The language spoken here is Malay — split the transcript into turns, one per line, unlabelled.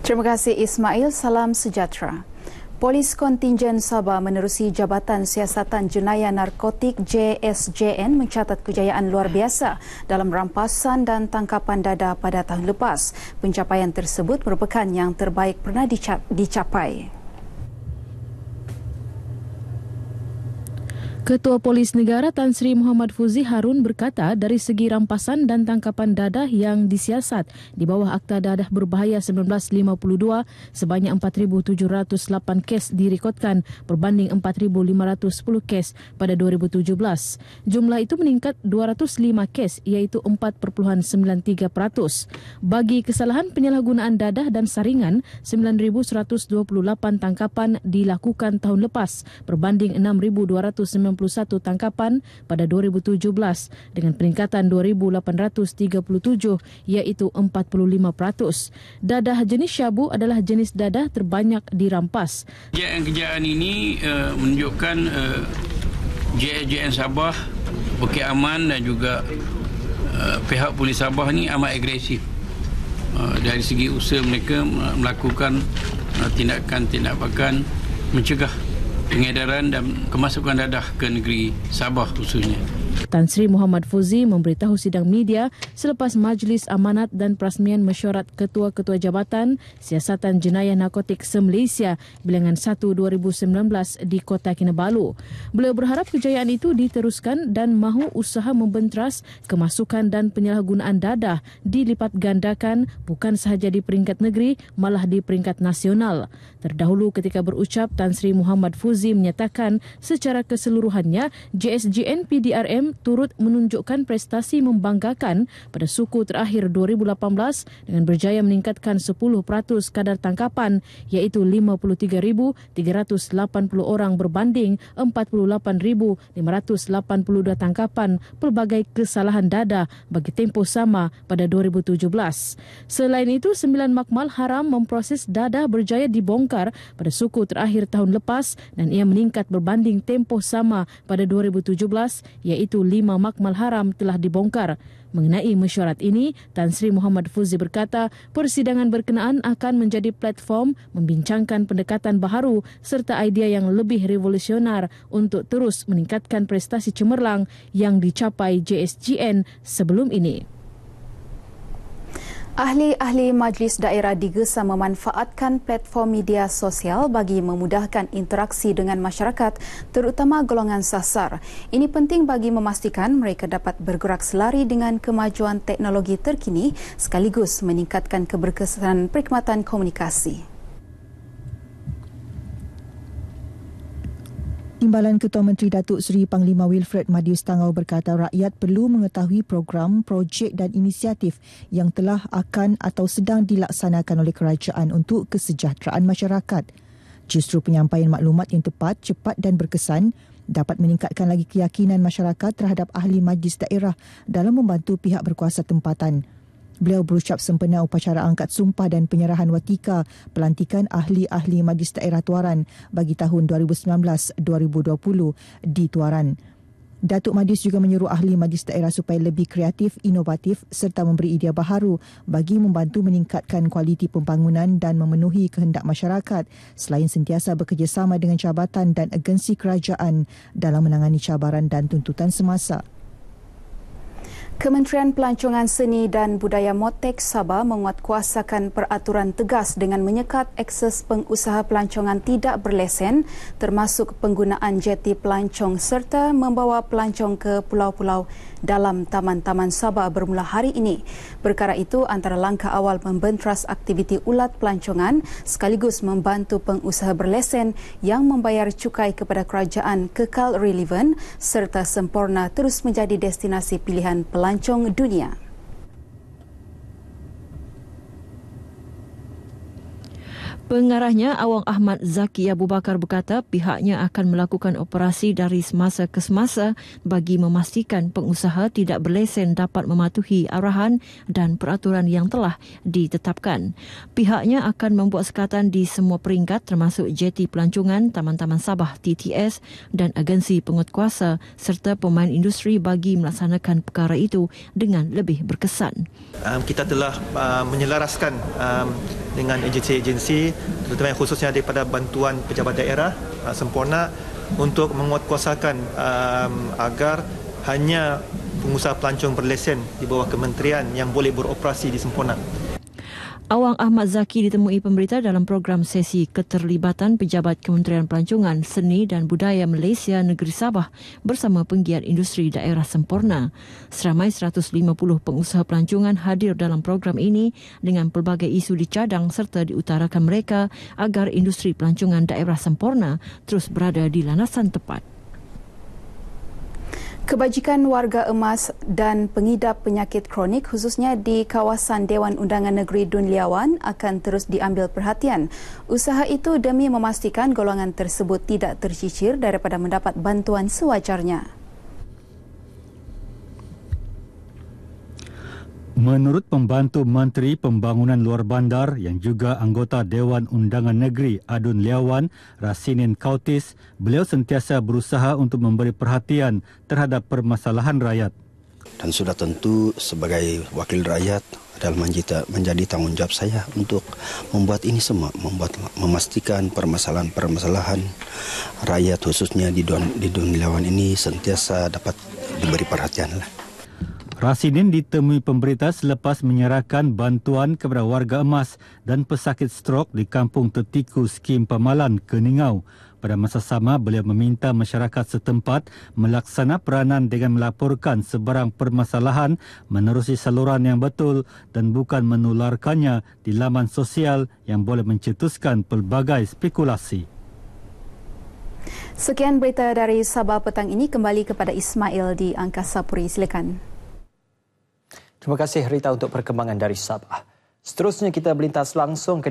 Terima kasih Ismail, salam sejahtera. Polis Kontingen Sabah menerusi Jabatan Siasatan Jenayah Narkotik JSJN mencatat kejayaan luar biasa dalam rampasan dan tangkapan dadah pada tahun lepas. Pencapaian tersebut merupakan yang terbaik pernah dicapai.
Ketua Polis Negara Tan Sri Muhammad Fuzi Harun berkata dari segi rampasan dan tangkapan dadah yang disiasat di bawah Akta Dadah Berbahaya 1952 sebanyak 4,708 kes direkodkan berbanding 4,510 kes pada 2017. Jumlah itu meningkat 205 kes iaitu 4.93%. Bagi kesalahan penyalahgunaan dadah dan saringan, 9,128 tangkapan dilakukan tahun lepas berbanding 6,291 tangkapan pada 2017 dengan peningkatan 2,837 iaitu 45%. Dadah jenis syabu adalah jenis dadah terbanyak dirampas.
Kejayaan ini menunjukkan JSJN Sabah, Bukit Aman dan juga pihak Polis Sabah ni amat agresif dari segi usaha mereka melakukan tindakan mencegah pengedaran dan kemasukan dadah ke negeri Sabah khususnya.
Tan Sri Muhammad Fuzi memberitahu sidang media selepas Majlis Amanat dan Perasmian Mesyuarat Ketua-Ketua Jabatan Siasatan Jenayah Narkotik se-Malaysia Bilangan 1 2019 di Kota Kinabalu. Beliau berharap kejayaan itu diteruskan dan mahu usaha membenteras kemasukan dan penyalahgunaan dadah dilipat gandakan bukan sahaja di peringkat negeri malah di peringkat nasional. Terdahulu ketika berucap, Tan Sri Muhammad Fuzi menyatakan secara keseluruhannya JSJN PDRM turut menunjukkan prestasi membanggakan pada suku terakhir 2018 dengan berjaya meningkatkan 10% kadar tangkapan iaitu 53,380 orang berbanding 48,582 tangkapan pelbagai kesalahan dadah bagi tempoh sama pada 2017. Selain itu, 9 makmal haram memproses dadah berjaya dibongkar pada suku terakhir tahun lepas dan ia meningkat berbanding tempoh sama pada 2017 iaitu 5 makmal haram telah dibongkar. Mengenai mesyuarat ini, Tan Sri Muhammad Fuzi berkata, persidangan berkenaan akan menjadi platform membincangkan pendekatan baharu serta idea yang lebih revolusioner untuk terus meningkatkan prestasi cemerlang yang dicapai JSJN sebelum ini.
Ahli-ahli Majlis Daerah digesa memanfaatkan platform media sosial bagi memudahkan interaksi dengan masyarakat, terutama golongan sasar. Ini penting bagi memastikan mereka dapat bergerak selari dengan kemajuan teknologi terkini sekaligus meningkatkan keberkesanan perkhidmatan komunikasi.
Timbalan Ketua Menteri Datuk Seri Panglima Wilfred Madius Tangau berkata rakyat perlu mengetahui program, projek dan inisiatif yang telah akan atau sedang dilaksanakan oleh kerajaan untuk kesejahteraan masyarakat. Justru penyampaian maklumat yang tepat, cepat dan berkesan dapat meningkatkan lagi keyakinan masyarakat terhadap ahli majlis daerah dalam membantu pihak berkuasa tempatan. Beliau berucap sempena upacara angkat sumpah dan penyerahan watika pelantikan ahli-ahli Majlis Daerah Tuaran bagi tahun 2019-2020 di Tuaran. Datuk Madius juga menyuruh ahli Majlis Daerah supaya lebih kreatif, inovatif serta memberi idea baharu bagi membantu meningkatkan kualiti pembangunan dan memenuhi kehendak masyarakat selain sentiasa bekerjasama dengan jabatan dan agensi kerajaan dalam menangani cabaran dan tuntutan semasa.
Kementerian Pelancongan Seni dan Budaya Motek Sabah menguatkuasakan peraturan tegas dengan menyekat akses pengusaha pelancongan tidak berlesen termasuk penggunaan jeti pelancong serta membawa pelancong ke pulau-pulau dalam taman-taman Sabah bermula hari ini. Perkara itu antara langkah awal membenteras aktiviti ulat pelancongan sekaligus membantu pengusaha berlesen yang membayar cukai kepada kerajaan kekal relevan serta sempurna terus menjadi destinasi pilihan pelancong dunia.
Pengarahnya Awang Ahmad Zaki Abu Bakar berkata pihaknya akan melakukan operasi dari semasa ke semasa bagi memastikan pengusaha tidak berlesen dapat mematuhi arahan dan peraturan yang telah ditetapkan. Pihaknya akan membuat sekatan di semua peringkat termasuk jeti pelancongan, Taman-Taman Sabah TTS dan agensi penguatkuasa serta pemain industri bagi melaksanakan perkara itu dengan lebih berkesan.
Kita telah menyelaraskan dengan agensi-agensi, terutama khususnya daripada bantuan pejabat daerah sempurna untuk menguatkuasakan agar hanya pengusaha pelancong berlesen di bawah kementerian yang boleh beroperasi di Semporna.
Awang Ahmad Zaki ditemui pemberita dalam program sesi keterlibatan pejabat Kementerian Pelancongan, Seni dan Budaya Malaysia Negeri Sabah bersama penggiat industri daerah Semporna. Seramai 150 pengusaha pelancongan hadir dalam program ini dengan pelbagai isu dicadang serta diutarakan mereka agar industri pelancongan daerah Semporna terus berada di landasan tepat.
Kebajikan warga emas dan pengidap penyakit kronik khususnya di kawasan Dewan Undangan Negeri Dun Liawan akan terus diambil perhatian. Usaha itu demi memastikan golongan tersebut tidak tercicir daripada mendapat bantuan sewajarnya.
Menurut Pembantu Menteri Pembangunan Luar Bandar yang juga anggota Dewan Undangan Negeri Adun Liawan, Rasinin Kautis, beliau sentiasa berusaha untuk memberi perhatian terhadap permasalahan rakyat.
Dan sudah tentu sebagai wakil rakyat adalah menjadi tanggungjawab saya untuk membuat ini semua, memastikan permasalahan-permasalahan rakyat khususnya di Dun Liawan ini sentiasa dapat diberi perhatian lah.
Rasinin ditemui pemberita selepas menyerahkan bantuan kepada warga emas dan pesakit strok di Kampung Tetiku Skim Pamalan, Keningau. Pada masa sama, beliau meminta masyarakat setempat melaksana peranan dengan melaporkan sebarang permasalahan menerusi saluran yang betul dan bukan menularkannya di laman sosial yang boleh mencetuskan pelbagai spekulasi.
Sekian berita dari Sabah petang ini, kembali kepada Ismail di Angkasa Puri. Silakan.
Terima kasih Rita untuk perkembangan dari Sabah. Seterusnya kita melintas langsung ke negara